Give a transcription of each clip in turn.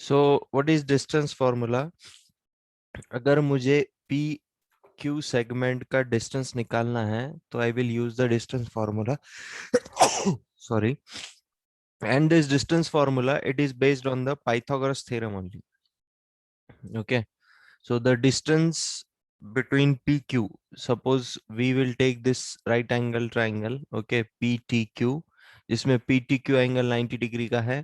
So what is distance formula? अगर मुझे P Q segment का डिस्टेंस निकालना है तो I will use the distance formula. Sorry. And this distance formula, it is based on the Pythagoras theorem only. Okay. So the distance between PQ, suppose we will take this right angle triangle, okay, PTQ, जिसमें PTQ angle 90 degree का है.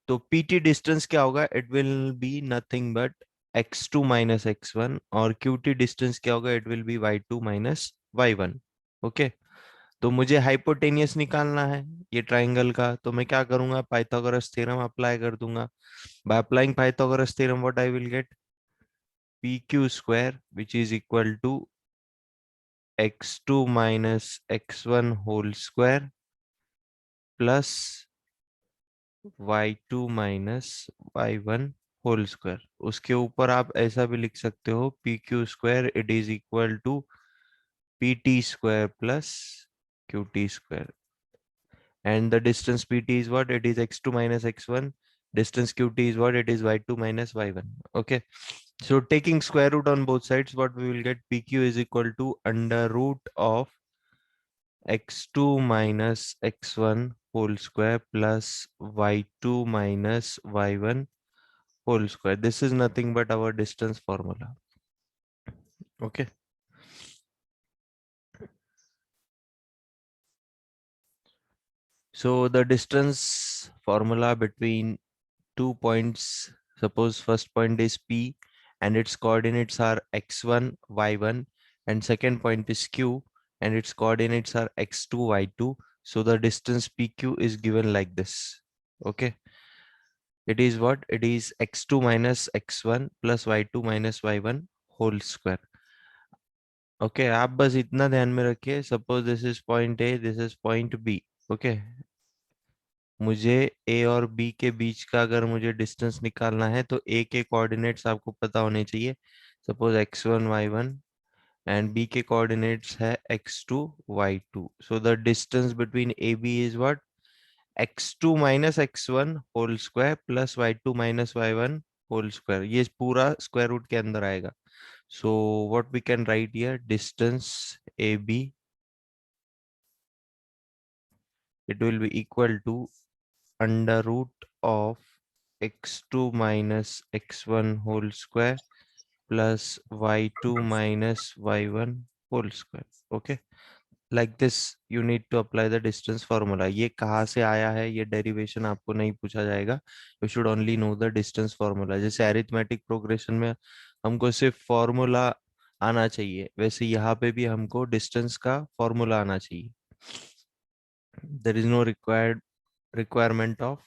तो PT distance क्या होगा? It will be nothing but x2 minus x1. और QT distance क्या होगा? It will be y2 minus y1. Okay. तो मुझे हाइपोटेनियस निकालना है ये ट्राइंगल का, तो मैं क्या करूंगा? पाइथागोरस थ्योरम अप्लाई कर दूंगा. By applying Pythagoras theorem what I will get? PQ square which is equal to x2 minus x1 whole square plus y2 minus y1 whole square. उसके ऊपर आप ऐसा भी लिख सकते हो PQ square it is equal to PT square plus QT square. And the distance PT is what? It is x2 minus x1. Distance QT is what? It is y2 minus y1. Okay. So taking square root on both sides, what we will get? PQ is equal to under root of x2 minus x1 whole square plus y2 minus y1 whole square. This is nothing but our distance formula. Okay. So the distance formula between 2 points, suppose first point is P and its coordinates are x1, y1, and second point is Q and its coordinates are x2, y2. So the distance PQ is given like this. Okay. It is what? It is x2 minus x1 plus y2 minus y1 whole square. Okay आप बस इतना ध्यान में रखिए. Suppose this is point A, this is point B. Okay. मुझे A और B के बीच का अगर मुझे डिस्टेंस निकालना है तो ए के कोऑर्डिनेट्स आपको पता होने चाहिए. Suppose x1 y1 and B के कोऑर्डिनेट्स है x2 y2. So the distance between A B is what? x2 minus x1 whole square plus y2 minus y1 whole square. ये पूरा स्क्वायर रूट के अंदर आएगा. So what we can write here? Distance A B, it will be equal to under root of x2 minus x1 whole square plus y2 minus y1 whole square. Okay. Like this you need to apply the distance formula. ये कहाँ से आया है ये derivation आपको नहीं पूछा जाएगा. You should only know the distance formula. जैसे अरिथमेटिक प्रोग्रेशन में हमको सिर्फ फॉर्मूला आना चाहिए, वैसे यहाँ पे भी हमको डिस्टेंस का फॉर्मूला आना चाहिए. There is no requirement of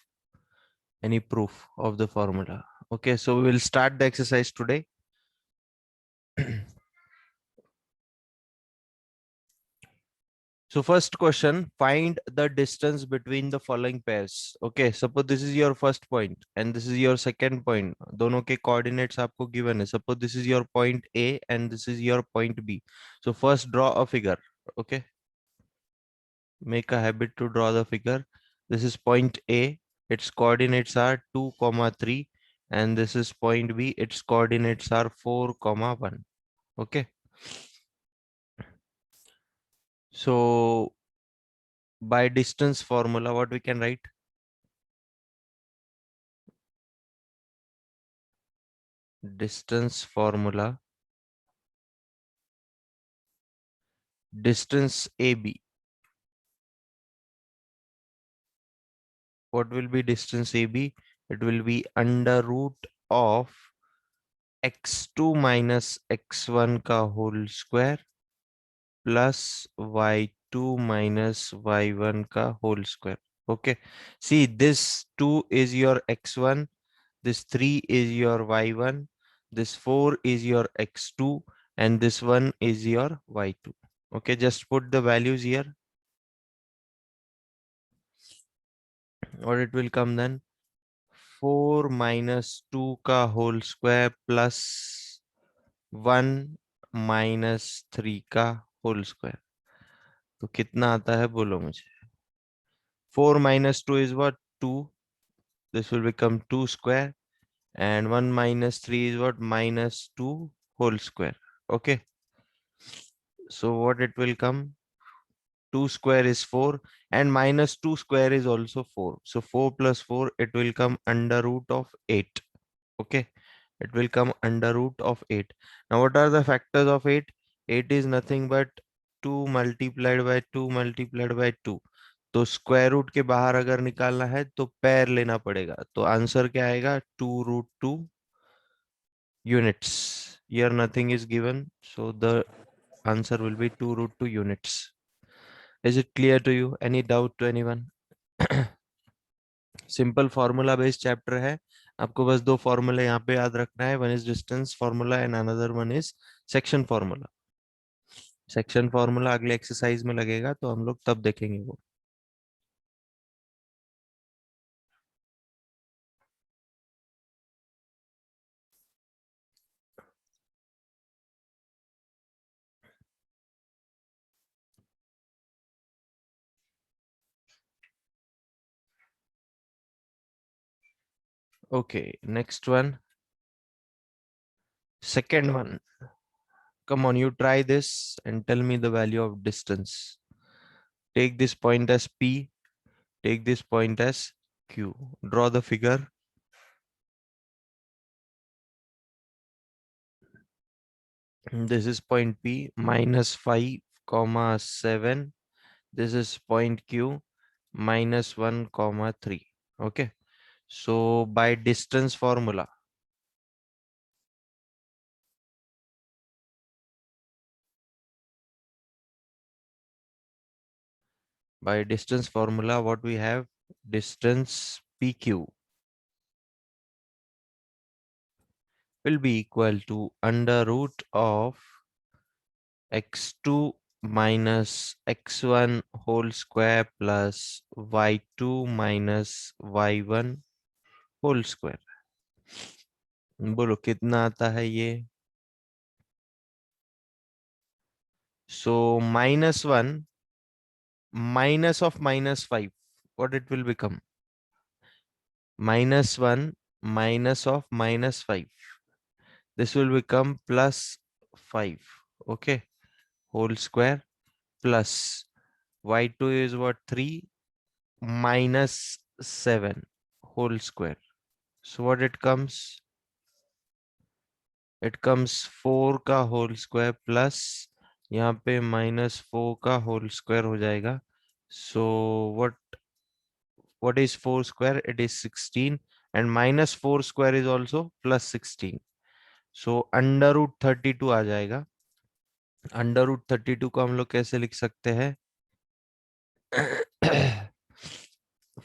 any proof of the formula. Okay, so we will start the exercise today. So first question, find the distance between the following pairs. Okay, suppose this is your first point and this is your second point. दोनों के coordinates आपको given है. Suppose this is your point A and this is your point B. So first draw a figure. Okay, make a habit to draw the figure. This is point A. Its coordinates are 2, 3, and this is point B. Its coordinates are 4, 1. Okay. So by distance formula, what we can write? Distance formula. Distance AB. What will be distance AB? It will be under root of x2 minus x1 का whole square plus y2 minus y1 का whole square. Okay. See, this 2 is your x1, this 3 is your y1, this 4 is your x2, and this 1 is your y2. Okay, just put the values here. What it will come then? 4 minus 2 का whole square plus 1 minus 3 का whole square. तो कितना आता है बोलो मुझे. 4 minus 2 is what? 2. This will become 2 square. and 1 minus 3 is what? Minus 2 whole square. Okay. So what it will come? 2 square is 4 and minus 2 square is also 4. So 4 plus 4, it will come under root of 8. Okay. It will come under root of 8. Now what are the factors of 8? 8 is nothing but 2 multiplied by 2 multiplied by 2. तो square root के बाहर अगर निकालना है तो पैर लेना पड़ेगा. तो आंसर क्या आएगा? 2√2 units. Here nothing is given, so the answer will be 2√2 units. Is it clear to you? Any doubt to anyone? Simple formula based chapter है. आपको बस दो फॉर्मूले यहाँ पे याद रखना है. One is distance formula and another one is section formula. Section formula अगले एक्सरसाइज में लगेगा तो हम लोग तब देखेंगे वो. Okay, next one. Second one. Come on, you try this and tell me the value of distance. Take this point as P. Take this point as Q. Draw the figure. This is point P, minus 5, comma 7. This is point Q, minus 1, comma 3. Okay. So by distance formula, what we have? Distance PQ will be equal to under root of x2 minus x1 whole square plus y2 minus y1 whole square. बोलो कितना आता है ये? So -1 minus of -5, what it will become? -1 minus of -5. This will become +5. Okay. Whole square plus y2 is what? 3 minus 7 whole square. So what it comes? It comes 4 का whole square plus यहाँ पे -4 का whole square हो जाएगा. So what is 4 square? It is 16 and -4 square is also +16. So under root 32 आ जाएगा. Under root 32 को हम लोग कैसे लिख सकते हैं?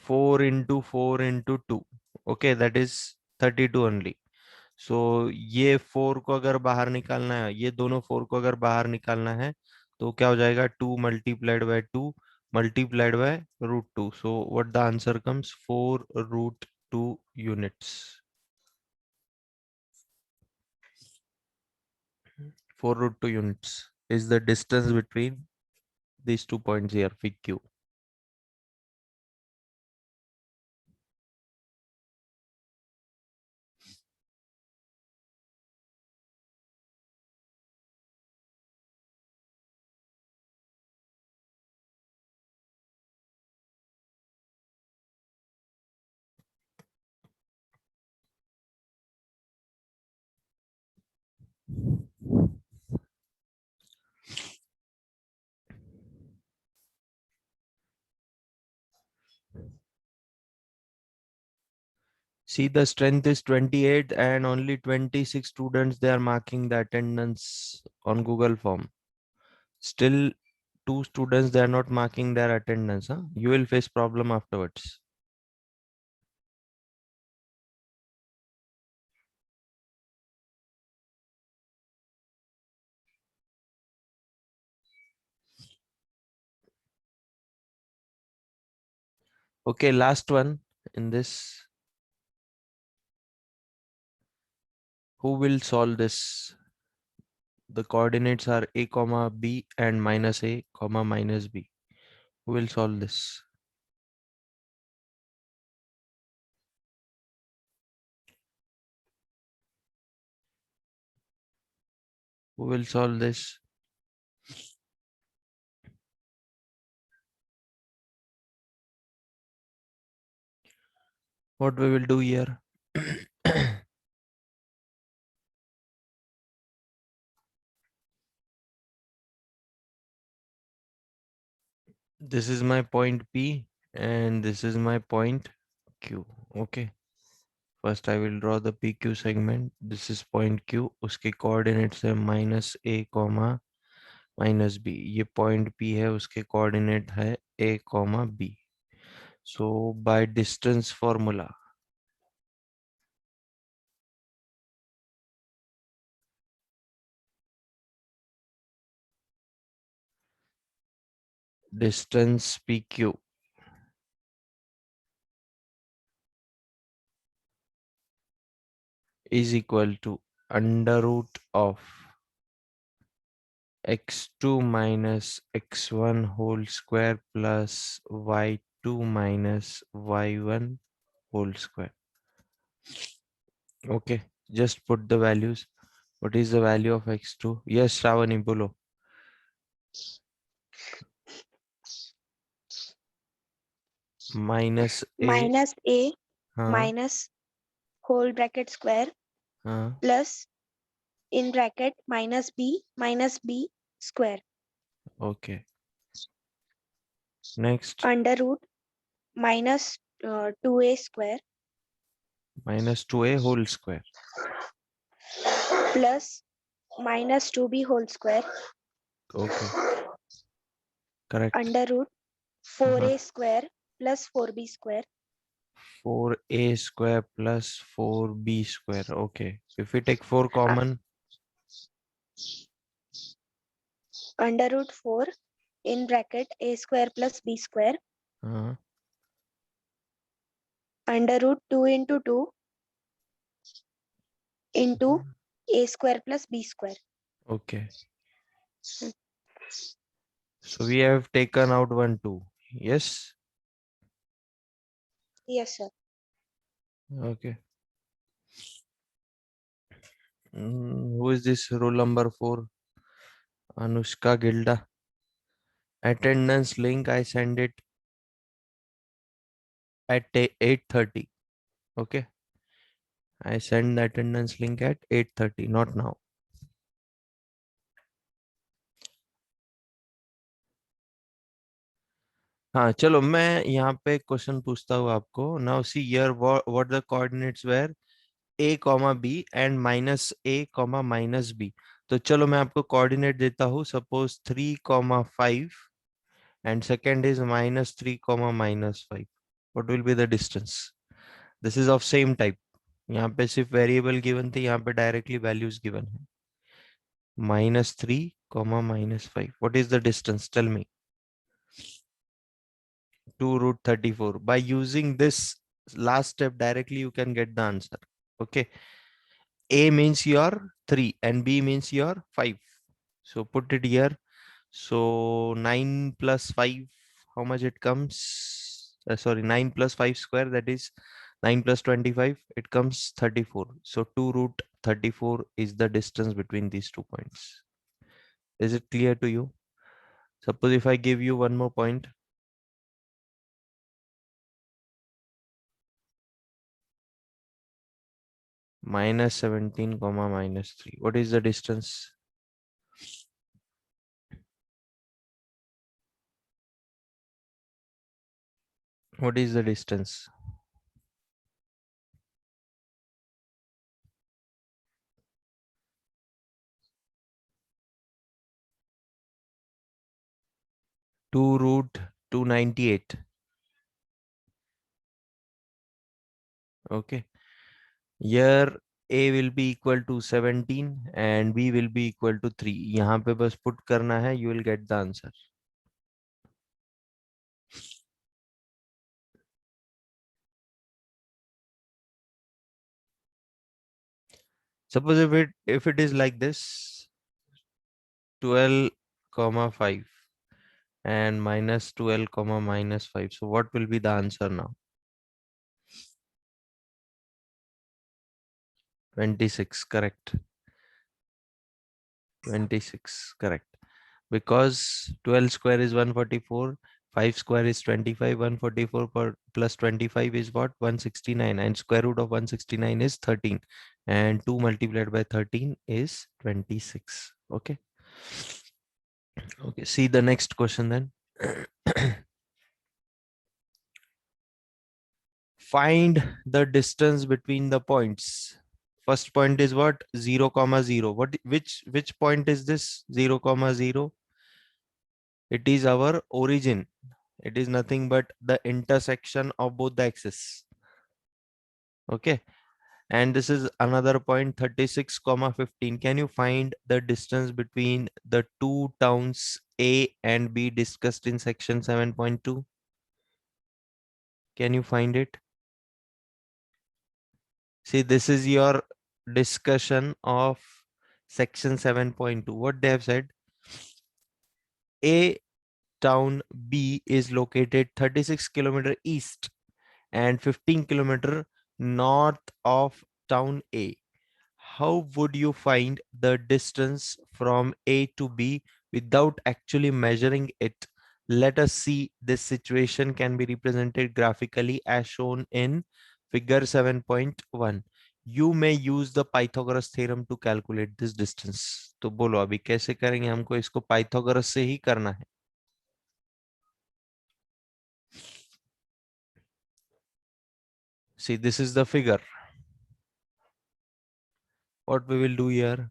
4 into 4 into 2. Okay, that is 32 only. So ये 4 को अगर बाहर निकालना है, ये दोनों 4 को अगर बाहर निकालना है तो क्या हो जाएगा? 2 multiplied by 2 multiplied by √2. So what the answer comes? 4√2 units. 4√2 units is the distance between these 2 points here, PQ. See, the strength is 28 and only 26 students, they are marking the attendance on Google form. Still, 2 students, they are not marking their attendance. Huh? You will face problem afterwards. Okay, last one in this. Who will solve this? The coordinates are a comma b and -a comma -b. Who will solve this? Who will solve this? What we will do here? This is my point P and this is my point Q. Okay. First I will draw the PQ segment. This is point Q. उसके coordinates है -a, -b. ये point P है, उसके coordinate है a, b. So by distance formula, distance PQ is equal to under root of x2 minus x1 whole square plus y2 minus y1 whole square. Okay, just put the values. What is the value of x2? Yes, Shravani, bolo. Minus a, minus a हाँ, minus whole bracket square हाँ, plus in bracket minus b square okay. Next, under root minus 2a square minus 2a whole square. plus minus 2b whole square Okay, correct. under root Uh-huh. 4a square plus 4b square 4a square plus 4b square. Okay. If we take 4 uh, common, under root 4 in bracket a square plus b square uh, under root 2 into 2 into a square plus b square. okay. So we have taken out 1, 2. Yes. Yes, sir. Okay. Who is this roll number 4? Anushka Gilda. Attendance link, I send it at 8:30. Okay. I send the attendance link at 8:30, not now. हाँ चलो, मैं यहाँ पे question पूछता हूँ आपको. Now see here what the coordinates were a comma b and -a, -b. तो चलो मैं आपको कोऑर्डिनेट देता हूँ. Suppose 3, 5 and second is -3, -5. What will be the distance? This is of same type. यहाँ पे सिर्फ वेरिएबल गिवन थे, यहाँ पे डायरेक्टली वैल्यूज गिवन है. -3, -5. What is the distance? Tell me. 2√34. By using this last step directly, you can get the answer. Okay. A means your 3 and B means your 5. So put it here. So 9 plus 5, how much it comes? Sorry, 9 plus 5 square, that is 9 plus 25, it comes 34. So 2√34 is the distance between these 2 points. Is it clear to you? Suppose if I give you one more point, -17, -3. What is the distance? What is the distance? Two root 298. Okay. Here a will be equal to 17 and b will be equal to 3. यहाँ पे बस put करना है, you will get the answer. Suppose if it is like this, 12, 5 and -12, -5. So what will be the answer now? 26, correct. 26, correct. Because 12 square is 144, 5 square is 25, 144 plus 25 is what? 169, and square root of 169 is 13, and 2 multiplied by 13 is 26. Okay. Okay, see the next question then. Find the distance between the points. First point is what? 0 comma 0. Which point is this? 0 comma 0. It is our origin. It is nothing but the intersection of both the axes. Okay. And this is another point, 36 comma 15. Can you find the distance between the two towns A and B discussed in section 7.2? Can you find it? See, this is your discussion of section 7.2. What they have said, A town B is located 36 kilometer east and 15 kilometer north of town A. How would you find the distance from A to B without actually measuring it? Let us see this situation can be represented graphically as shown in figure 7.1. You may use the Pythagoras theorem to calculate this distance. तो बोलो अभी कैसे करेंगे? हमको इसको Pythagoras से ही करना है. See, this is the figure. What we will do here,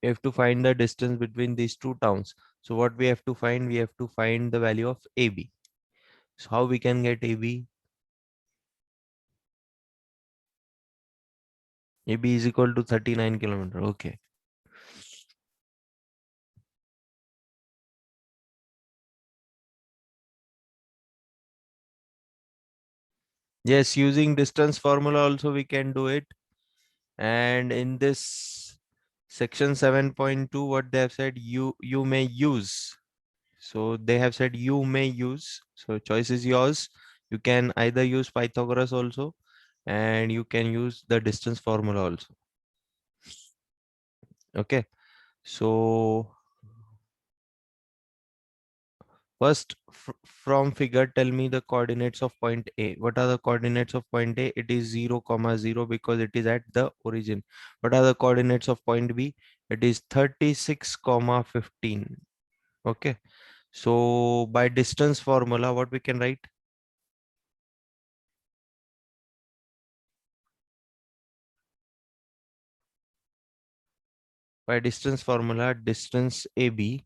we have to find the distance between these two towns. So what we have to find? We have to find the value of AB. So how we can get AB? AB is equal to 39 kilometer. Okay. Yes, using distance formula also we can do it. And in this section 7.2, what they have said, you may use. So they have said you may use. So choice is yours. You can either use Pythagoras also, and you can use the distance formula also. Okay. So first, from figure, tell me the coordinates of point A. What are the coordinates of point A? It is 0, comma 0 because it is at the origin. What are the coordinates of point B? It is 36, comma 15. Okay. So by distance formula, what we can write? By distance formula, distance AB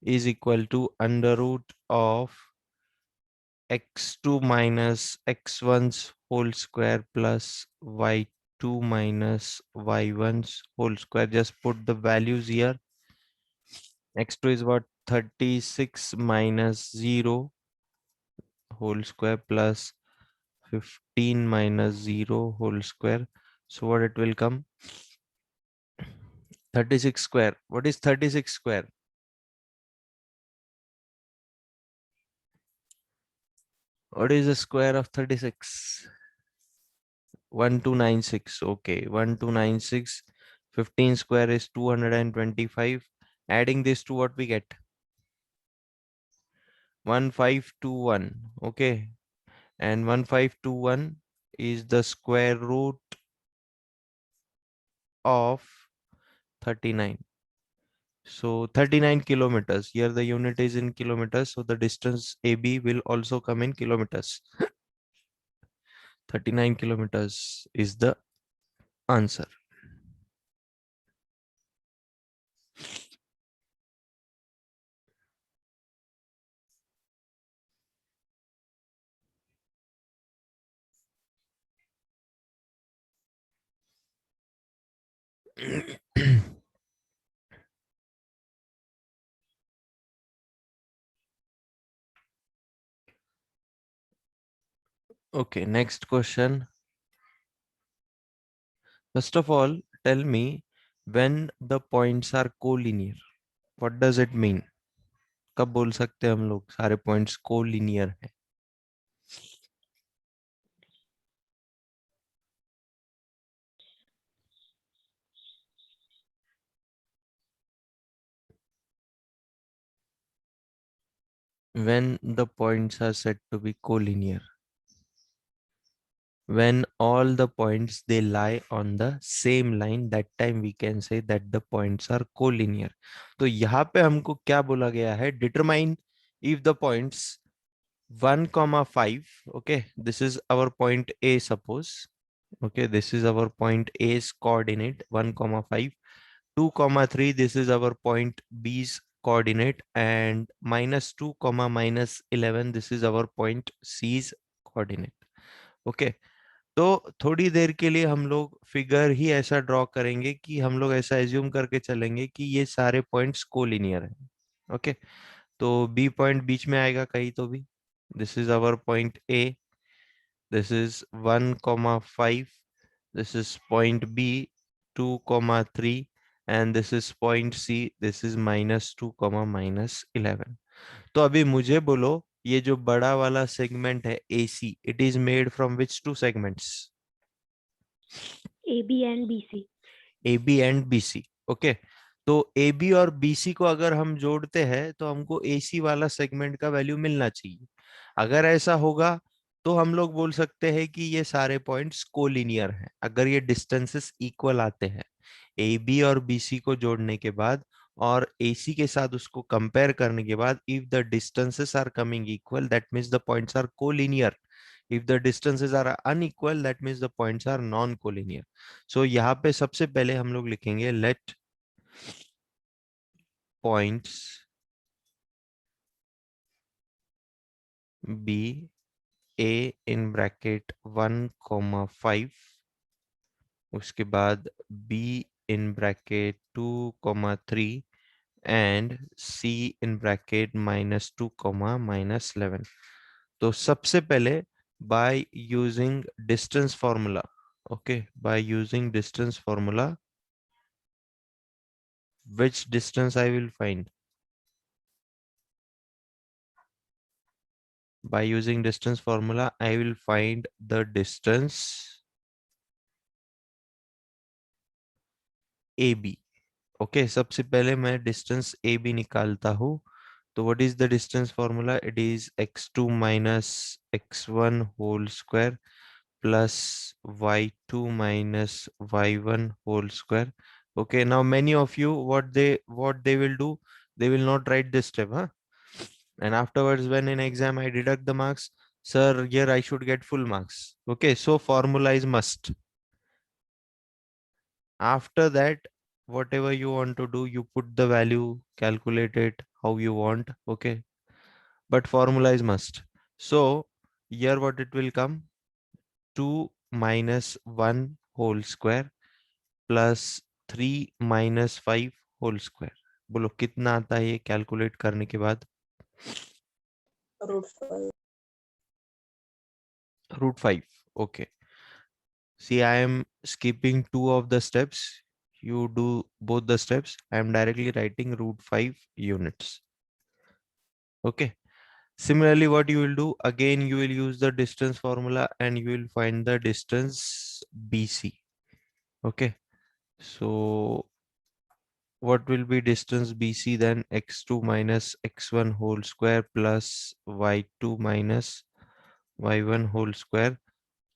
is equal to under root of x2 minus x1's whole square plus y2 minus y1's whole square. Just put the values here. X2 is what? 36 minus 0 whole square plus 15 minus 0 whole square. So what it will come? 36 square. What is 36 square? What is the square of 36? 1296. Okay, 1296. 15 square is 225. Adding this to what we get? 1521. Okay, and 1521 is the square root of 39. So 39 kilometers. Here the unit is in kilometers. So the distance AB will also come in kilometers. 39 kilometers is the answer. Okay, next question. First of all, tell me when the points are collinear. What does it mean? कब बोल सकते हैं हम लोग सारे points collinear है? when the points are said to be collinear, when all the points they lie on the same line, that time we can say that the points are collinear. तो यहाँ पे हमको क्या बोला गया है, determine if the points 1,5, okay, this is our point A, suppose, okay, this is our point A's coordinate 1,5, 2,3, this is our point B's coordinate, and -2, -11, this is our point C's coordinate. okay, तो थोड़ी देर के लिए हम लोग figure ही ऐसा draw करेंगे कि हम लोग ऐसा एज्यूम करके चलेंगे कि ये सारे पॉइंट्स कोलिनियर हैं. ओके, तो बी पॉइंट बीच में आएगा कहीं तो भी. This is our point A, this is 1,5, this is point B 2,3, and this is point C, this is -2, -11. तो अभी मुझे बोलो, ये जो बड़ा वाला सेगमेंट है AC, it is made from which two segments? AB and BC. AB and BC. Okay, तो AB और BC को अगर हम जोड़ते हैं तो हमको AC वाला सेगमेंट का वैल्यू मिलना चाहिए. अगर ऐसा होगा तो हम लोग बोल सकते हैं कि ये सारे पॉइंट्स कोलिनियर हैं, अगर ये डिस्टेंसेस इक्वल आते हैं. AB और BC को जोड़ने के बाद और AC के साथ उसको कंपेयर करने के बाद, if the distances are coming equal, that means the points are collinear. If the distances are unequal, that means the points are non-collinear. So यहाँ पे सबसे पहले हम लोग लिखेंगे let points be A in bracket 1,5, उसके बाद B in bracket 2,3 and C in bracket -2, -11. तो सबसे पहले by using distance formula, okay, by using distance formula, which distance I will find? By using distance formula, I will find the distance AB. Okay, सबसे पहले मैं distance AB निकालता हूँ. तो what is the distance formula? It is x2 minus x1 whole square plus y2 minus y1 whole square. Okay, now many of you, what they will do, they will not write this step, huh? And afterwards, when in exam I deduct the marks, sir, here I should get full marks. Okay, so formula is must. After that, whatever you want to do, you put the value, calculate it how you want. Okay, but formula is must. So here what it will come, 2 minus 1 whole square plus 3 minus 5 whole square. बोलो कितना आता है ये calculate करने के बाद? √5. Okay. See, I am skipping 2 of the steps. You do both the steps. I am directly writing √5 units. Okay. Similarly, what you will do, again, you will use the distance formula and you will find the distance BC. Okay. So what will be distance BC then? X2 minus x1 whole square plus y2 minus y1 whole square.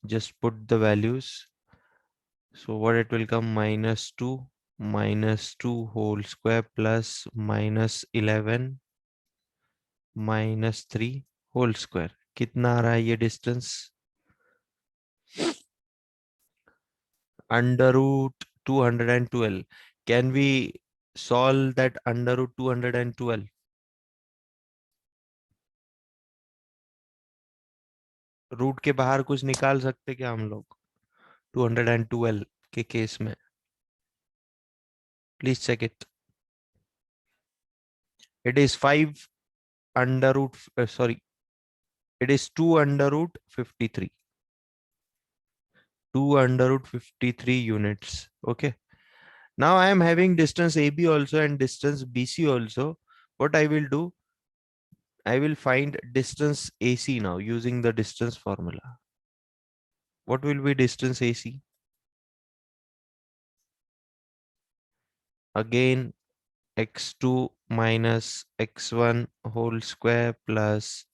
Just put the values. So what it will come, -2 whole square plus -11 -3 whole square. कितना आ रहा है ये distance? √212. Can we solve that √212? Root के बाहर कुछ निकाल सकते क्या हम लोग 212 के केस में? Please check it. It is 5 under root, sorry, it is 2 under root 53. 2 under root 53 units. Okay. Now I am having distance AB also and distance BC also. What I will do, I will find distance AC now using the distance formula. What will be distance AC? Again, x2 minus x1 whole square plus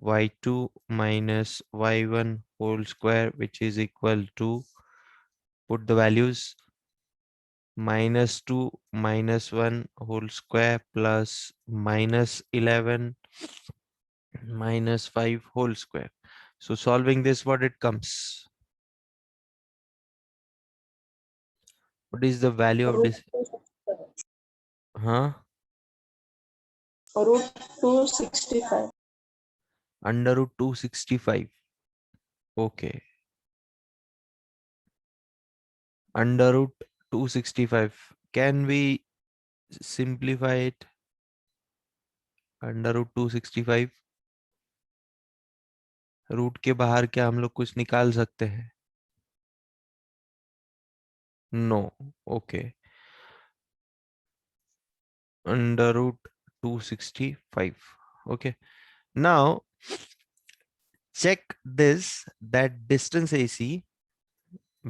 y2 minus y1 whole square, which is equal to, put the values, minus 2 minus 1 whole square plus minus 11 minus 5 whole square. So solving this, what it comes? What is the value of root this? Huh? root 265. Under root 265. Okay. Under root 265. Can we simplify it? Under root 265. Root के बाहर क्या हम लोग कुछ निकाल सकते हैं? No. Okay. Under root 265. Okay. Now check this, that distance AC,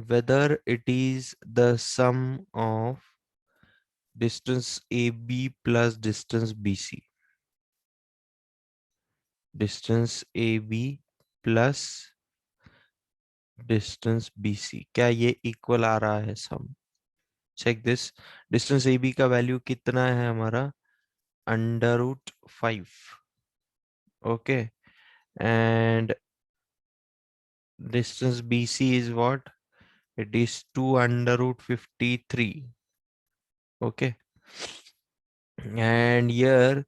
whether it is the sum of distance AB plus distance BC. Distance AB plus distance BC. क्या ये equal आ रहा है sum? Check this. Distance AB का value कितना है हमारा? Under root 5. Okay. And distance BC is what? It is 2 under root 53. Okay. And here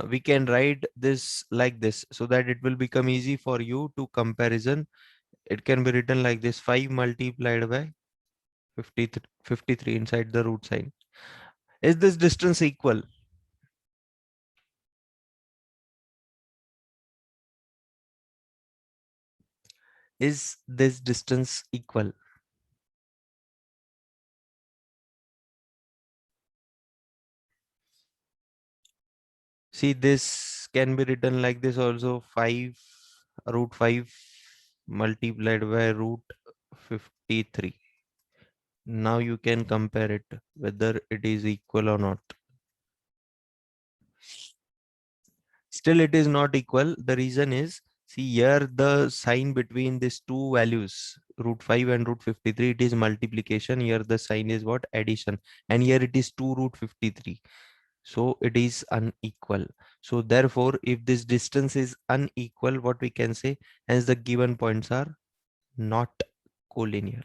we can write this like this so that it will become easy for you to comparison. It can be written like this: 5 multiplied by 53 inside the root sign. Is this distance equal? Is this distance equal? See, this can be written like this also: 5 root 5 multiplied by root 53. Now you can compare it whether it is equal or not. Still it is not equal. The reason is, see here the sign between these two values, root 5 and root 53, it is multiplication. Here the sign is what? Addition. And here it is 2 root 53. So it is unequal. So therefore, if this distance is unequal, what we can say, hence the given points are not collinear.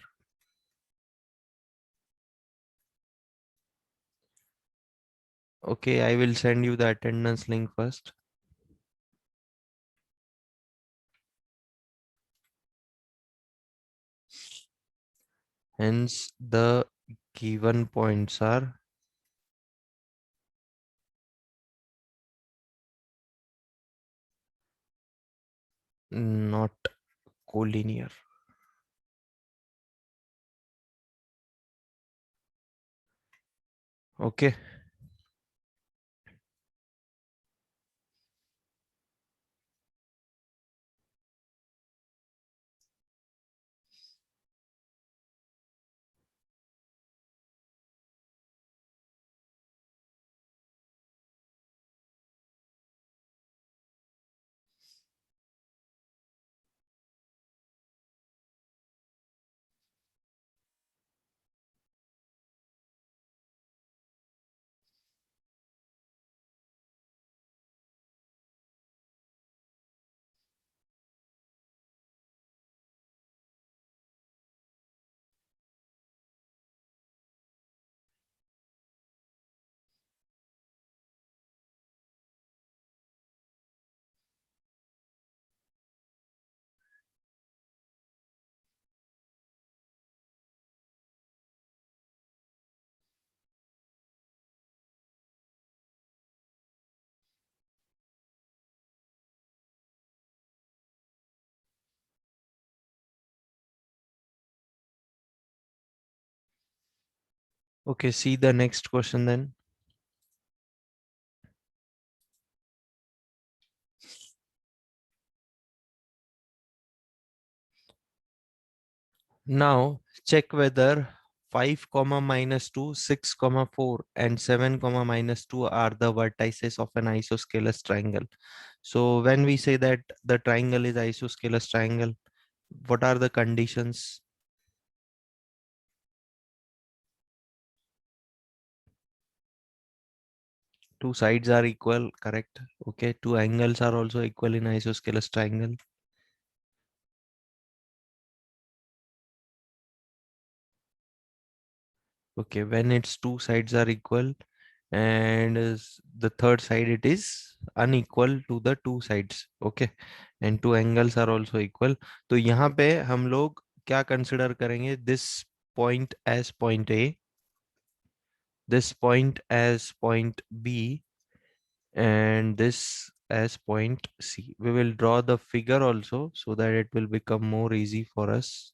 Okay, I will send you the attendance link first. Hence the given points are not collinear. Okay. Okay, see the next question then. Now check whether 5 comma minus 2, 6 comma 4, and 7 comma minus 2 are the vertices of an isosceles triangle. So when we say that the triangle is isosceles triangle, what are the conditions? Two sides are equal, correct? Okay, two angles are also equal in isosceles triangle. Okay, when its two sides are equal and the third side it is unequal to the two sides. Okay, and two angles are also equal. तो यहाँ पे हम लोग क्या consider करेंगे? This point as point A, this point as point B, and this as point C. We will draw the figure also so that it will become more easy for us.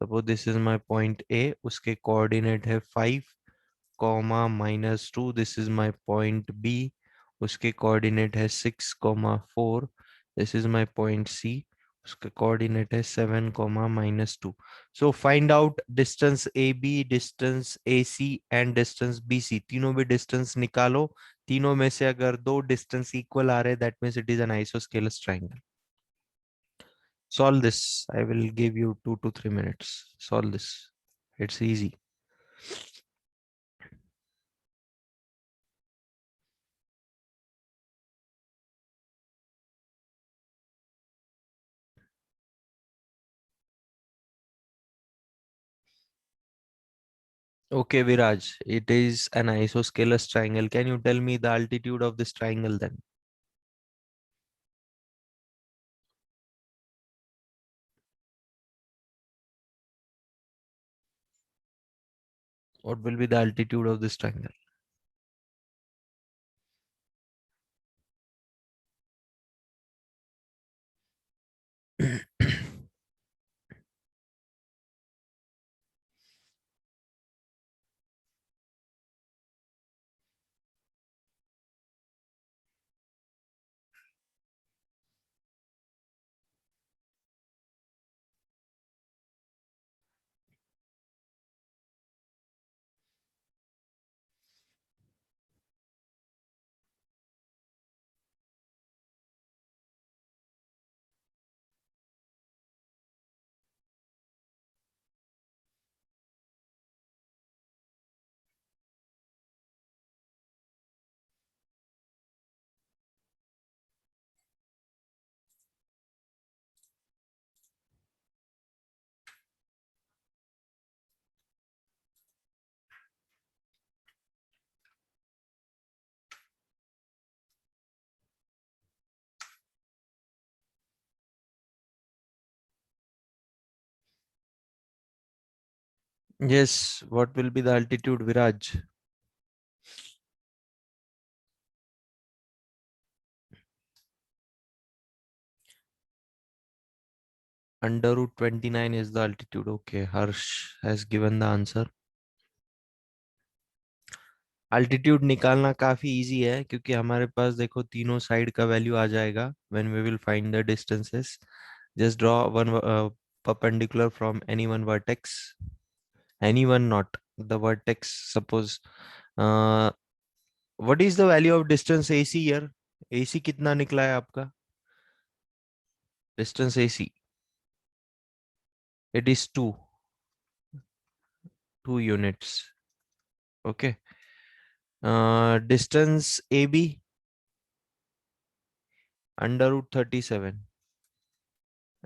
Suppose this is my point A, उसके coordinate है 5, comma minus 2. This is my point B, उसके coordinate है 6, comma 4. This is my point C, उसका coordinate है 7, comma minus 2. So find out distance AB, distance AC and distance BC. तीनों भी distance निकालो. तीनों में से अगर दो distance equal आ रहे, that means it is an isosceles triangle. Solve this. I will give you 2 to 3 minutes. Solve this. It's easy. Okay, Viraj, it is an isosceles triangle. Can you tell me the altitude of this triangle then? What will be the altitude of this triangle? Yes, what will be the altitude, Viraj? Under root 29 is the altitude. Okay, Harsh has given the answer. Altitude निकालना काफी easy है क्योंकि हमारे पास देखो तीनों side का value आ जाएगा when we will find the distances. Just draw one perpendicular from any one vertex, anyone not the vertex. Suppose what is the value of distance AC here? AC कितना निकला है आपका? Distance AC, it is 2 units. Okay. Distance AB, under root 37,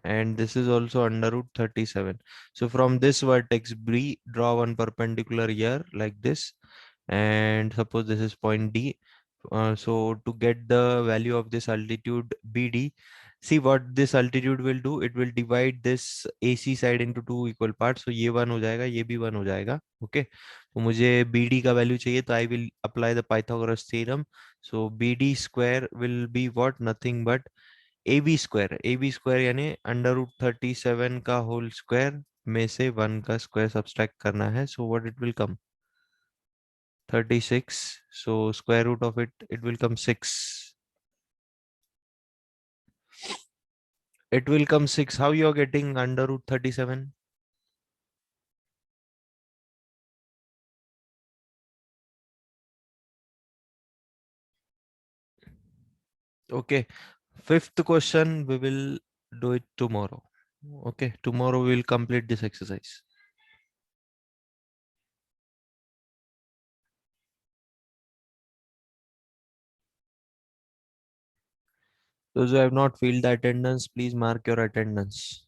and this is also under root 37. So from this vertex B, draw one perpendicular here like this, and suppose this is point D. So to get the value of this altitude BD, see what this altitude will do. It will divide this AC side into two equal parts. So ये one हो जाएगा, ये भी one हो जाएगा. Okay. तो मुझे BD का वैल्यू चाहिए, तो I will apply the Pythagoras theorem. So BD square will be what? Nothing but AB square. AB square यानी under root 37 का whole square में से 1 का square subtract करना है. So what it will come? 36. So square root of it will come 6. It will come 6. How you are getting under root 37? Okay. Fifth question, we will do it tomorrow. Okay. Tomorrow we will complete this exercise. Those who have not filled the attendance, please mark your attendance.